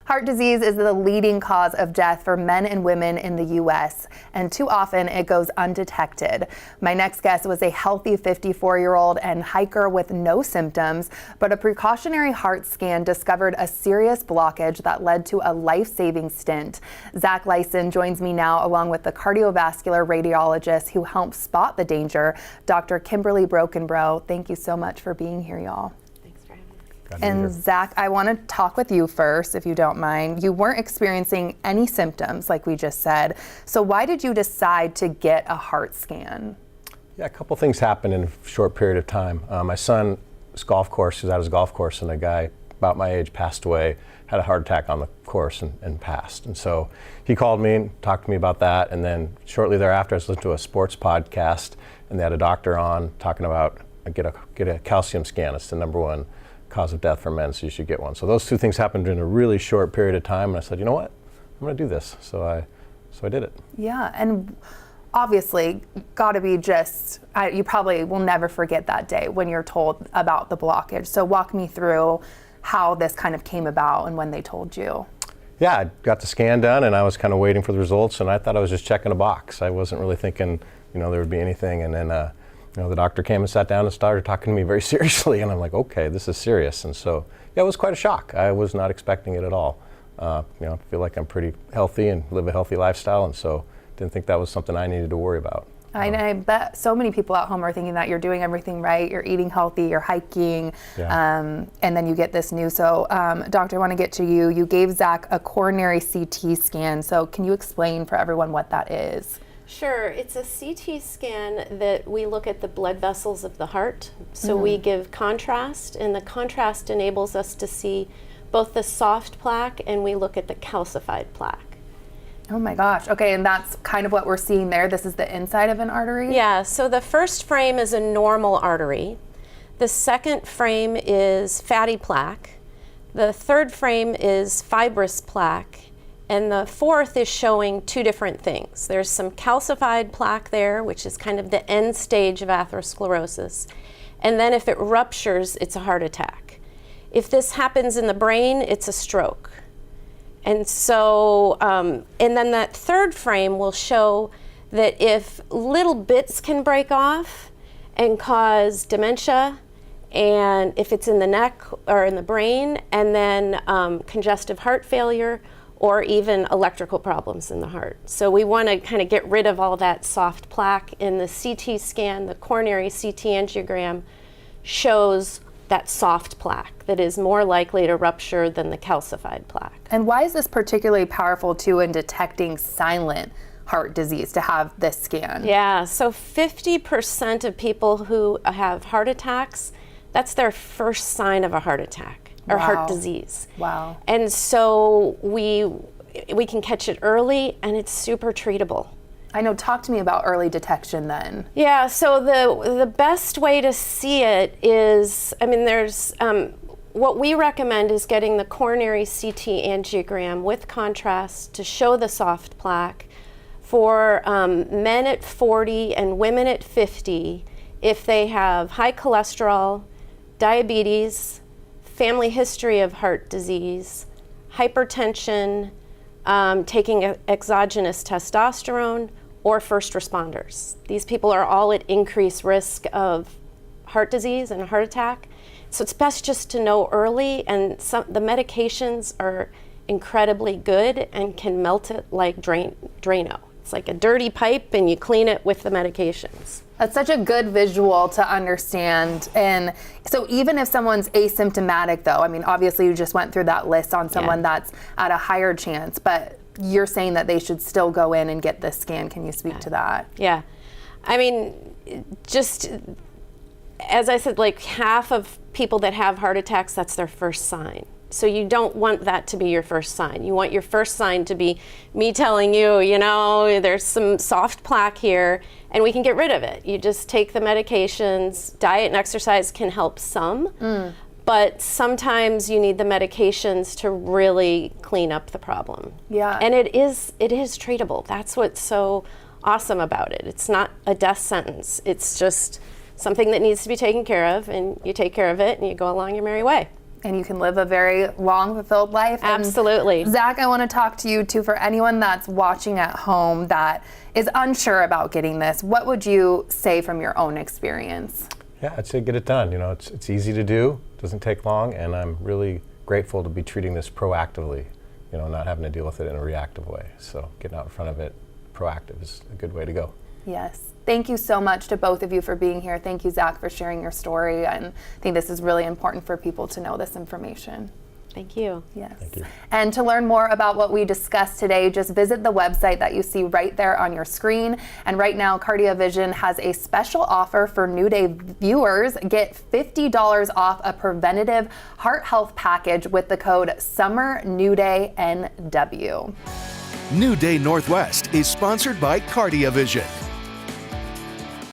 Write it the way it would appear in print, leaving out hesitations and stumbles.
Heart disease is the leading cause of death for men and women in the U.S., and too often it goes undetected. My next guest was a healthy 54-year-old and hiker with no symptoms, but a precautionary heart scan discovered a serious blockage that led to a life-saving stint. Zac Lysen joins me now along with the cardiovascular radiologist who helped spot the danger, Dr. Kimberly Brokenbrough. Thank you so much for being here, y'all. And Zac, I want to talk with you first, if you don't mind. You weren't experiencing any symptoms, like we just said. So why did you decide to get a heart scan? Yeah, a couple things happened in a short period of time. My son's golf course, he was at his golf course, and a guy about my age passed away, had a heart attack on the course and passed. And so he called me and talked to me about that. And then shortly thereafter, I was listening to a sports podcast, and they had a doctor on talking about get a calcium scan. It's the #1 cause of death for men, so you should get one. So those two things happened in a really short period of time, and I said, you know what, I'm going to do this. So I did it. Yeah, and obviously, got to be you probably will never forget that day when you're told about the blockage. So walk me through how this kind of came about and when they told you. Yeah, I got the scan done, and I was kind of waiting for the results, and I thought I was just checking a box. I wasn't really thinking, there would be anything, and then the doctor came and sat down and started talking to me very seriously, and I'm like, okay, this is serious. And so, yeah, it was quite a shock. I was not expecting it at all. I feel like I'm pretty healthy and live a healthy lifestyle, and so didn't think that was something I needed to worry about. I bet so many people at home are thinking that you're doing everything right, you're eating healthy, you're hiking, and then you get this news. So, doctor, I want to get to you. You gave Zac a coronary CT scan, so can you explain for everyone what that is? Sure. It's a CT scan that we look at the blood vessels of the heart. So we give contrast, and the contrast enables us to see both the soft plaque, and we look at the calcified plaque. Oh my gosh. Okay, and that's kind of what we're seeing there. This is the inside of an artery? Yeah, so the first frame is a normal artery. The second frame is fatty plaque. The third frame is fibrous plaque. And the fourth is showing two different things. There's some calcified plaque there, which is kind of the end stage of atherosclerosis. And then if it ruptures, it's a heart attack. If this happens in the brain, it's a stroke. And so, and then that third frame will show that if little bits can break off and cause dementia, and if it's in the neck or in the brain, and then congestive heart failure, or even electrical problems in the heart. So we want to kind of get rid of all that soft plaque. In the CT scan, the coronary CT angiogram shows that soft plaque that is more likely to rupture than the calcified plaque. And why is this particularly powerful too in detecting silent heart disease, to have this scan? Yeah, so 50% of people who have heart attacks, that's their first sign of a heart attack. Or heart disease. Wow. And so we can catch it early, and it's super treatable. I know, talk to me about early detection then. Yeah, so the best way to see it is, there's, what we recommend is getting the coronary CT angiogram with contrast to show the soft plaque for men at 40 and women at 50 if they have high cholesterol, diabetes, family history of heart disease, hypertension, taking exogenous testosterone, or first responders. These people are all at increased risk of heart disease and a heart attack. So it's best just to know early, and the medications are incredibly good and can melt it like Drano. It's like a dirty pipe, and you clean it with the medications. That's such a good visual to understand. And so even if someone's asymptomatic though, obviously you just went through that list on someone that's at a higher chance, but you're saying that they should still go in and get this scan. Can you speak to that? Yeah. Just as I said, like half of people that have heart attacks, that's their first sign. So you don't want that to be your first sign. You want your first sign to be me telling you, there's some soft plaque here, and we can get rid of it. You just take the medications. Diet and exercise can help some, but sometimes you need the medications to really clean up the problem. Yeah. And it is treatable. That's what's so awesome about it. It's not a death sentence. It's just something that needs to be taken care of, and you take care of it and you go along your merry way. And you can live a very long, fulfilled life. Absolutely. And Zac, I want to talk to you too, for anyone that's watching at home that is unsure about getting this. What would you say from your own experience? Yeah, I'd say get it done. You know, it's easy to do, doesn't take long, and I'm really grateful to be treating this proactively, you know, not having to deal with it in a reactive way. So getting out in front of it proactive is a good way to go. Yes. Thank you so much to both of you for being here. Thank you, Zac, for sharing your story. And I think this is really important for people to know this information. Thank you. Yes. Thank you. And to learn more about what we discussed today, just visit the website that you see right there on your screen. And right now, CardioVision has a special offer for New Day viewers. Get $50 off a preventative heart health package with the code SUMMERNEWDAYNW. New Day Northwest is sponsored by CardioVision.